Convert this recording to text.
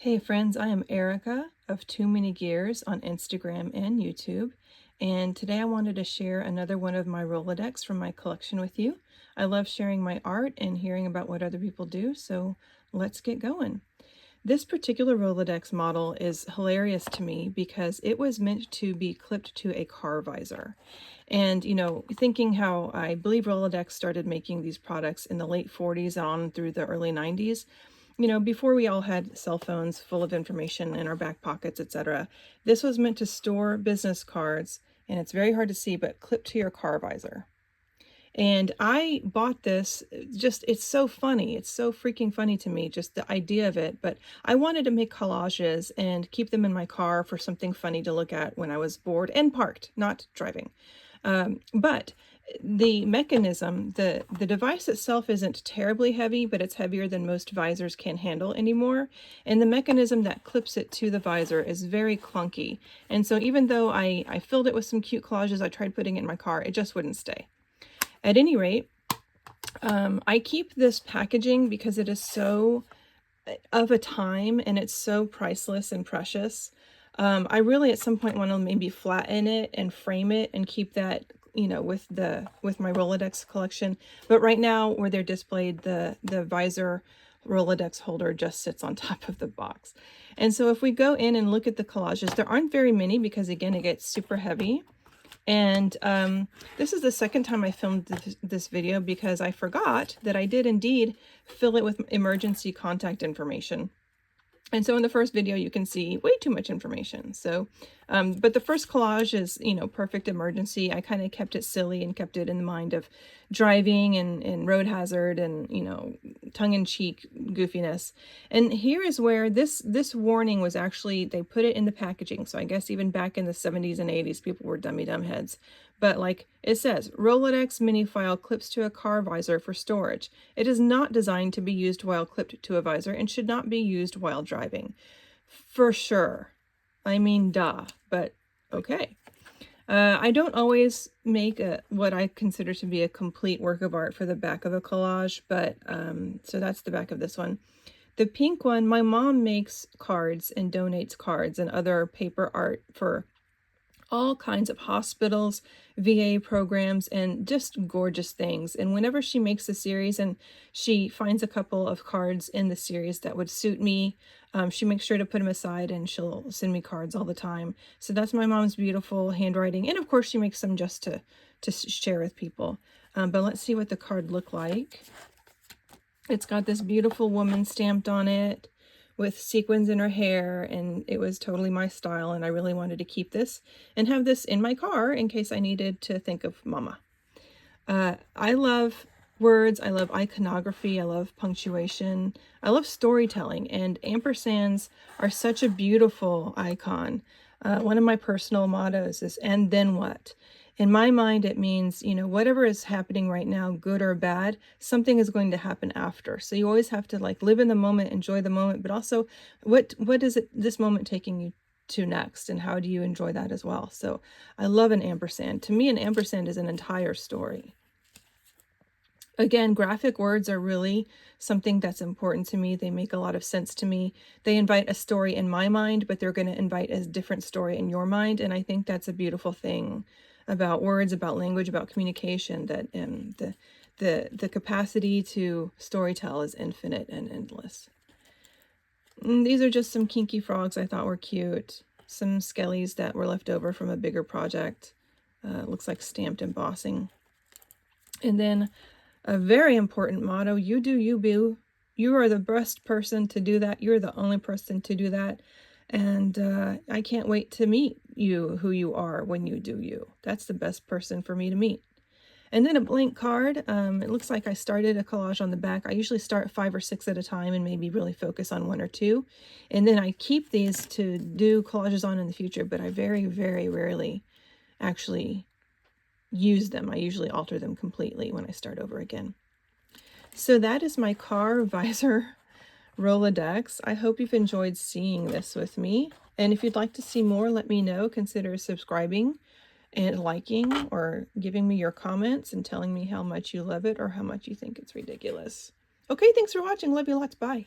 Hey friends, I am Erica of Too Many Gears on Instagram and YouTube, and today I wanted to share another one of my Rolodex from my collection with you. I love sharing my art and hearing about what other people do, so let's get going. This particular Rolodex model is hilarious to me because it was meant to be clipped to a car visor. And, thinking how I believe Rolodex started making these products in the late 40s on through the early 90s, before we all had cell phones full of information in our back pockets, etc. This was meant to store business cards, and it's very hard to see, but clipped to your car visor. And I bought this, it's so funny. It's so freaking funny to me, just the idea of it. But I wanted to make collages and keep them in my car for something funny to look at when I was bored and parked, not driving. But the mechanism, the device itself isn't terribly heavy, but it's heavier than most visors can handle anymore. And the mechanism that clips it to the visor is very clunky. And so even though I filled it with some cute collages, I tried putting it in my car, it just wouldn't stay. At any rate, I keep this packaging because it is so of a time and it's so priceless and precious. I really at some point want to maybe flatten it and frame it and keep that, with my Rolodex collection. But right now where they're displayed, the visor Rolodex holder just sits on top of the box. And so if we go in and look at the collages, there aren't very many because again, it gets super heavy. And this is the second time I filmed this video because I forgot that I did indeed fill it with emergency contact information. And so in the first video, you can see way too much information. So, but the first collage is, perfect emergency. I kind of kept it silly and kept it in the mind of driving and road hazard and, tongue-in-cheek goofiness. And here is where this warning was actually, they put it in the packaging. So I guess even back in the 70s and 80s, people were dummy dumb heads. But like it says, Rolodex mini file clips to a car visor for storage. It is not designed to be used while clipped to a visor and should not be used while driving. For sure. I mean, duh, but okay. I don't always make what I consider to be a complete work of art for the back of a collage, but so that's the back of this one. The pink one, my mom makes cards and donates cards and other paper art for all kinds of hospitals, VA programs, and just gorgeous things. And whenever she makes a series and she finds a couple of cards in the series that would suit me, she makes sure to put them aside and she'll send me cards all the time. So that's my mom's beautiful handwriting. And of course she makes them just to share with people. But let's see what the card looked like. It's got this beautiful woman stamped on it with sequins in her hair, and it was totally my style, and I really wanted to keep this and have this in my car in case I needed to think of mama. I love words, I love iconography, I love punctuation, I love storytelling, and ampersands are such a beautiful icon. One of my personal mottos is, "And then what?" In my mind, it means, whatever is happening right now, good or bad, something is going to happen after. So you always have to like live in the moment, enjoy the moment, but also what is this moment taking you to next, and how do you enjoy that as well? So I love an ampersand. To me, an ampersand is an entire story. Again, graphic words are really something that's important to me. They make a lot of sense to me. They invite a story in my mind, but they're going to invite a different story in your mind. And I think that's a beautiful thing about words, about language, about communication, that the capacity to storytell is infinite and endless. And these are just some kinky frogs I thought were cute. Some skellies that were left over from a bigger project. Looks like stamped embossing. And then a very important motto: you do you, boo. You are the best person to do that. You're the only person to do that. And I can't wait to meet you, who you are when you do you. That's the best person for me to meet. And then a blank card. It looks like I started a collage on the back. I usually start 5 or 6 at a time and maybe really focus on 1 or 2. And then I keep these to do collages on in the future, but I very, very rarely actually use them. I usually alter them completely when I start over again. So that is my car visor Rolodex. I hope you've enjoyed seeing this with me. And if you'd like to see more, let me know. Consider subscribing and liking or giving me your comments and telling me how much you love it or how much you think it's ridiculous. Okay, thanks for watching. Love you lots. Bye.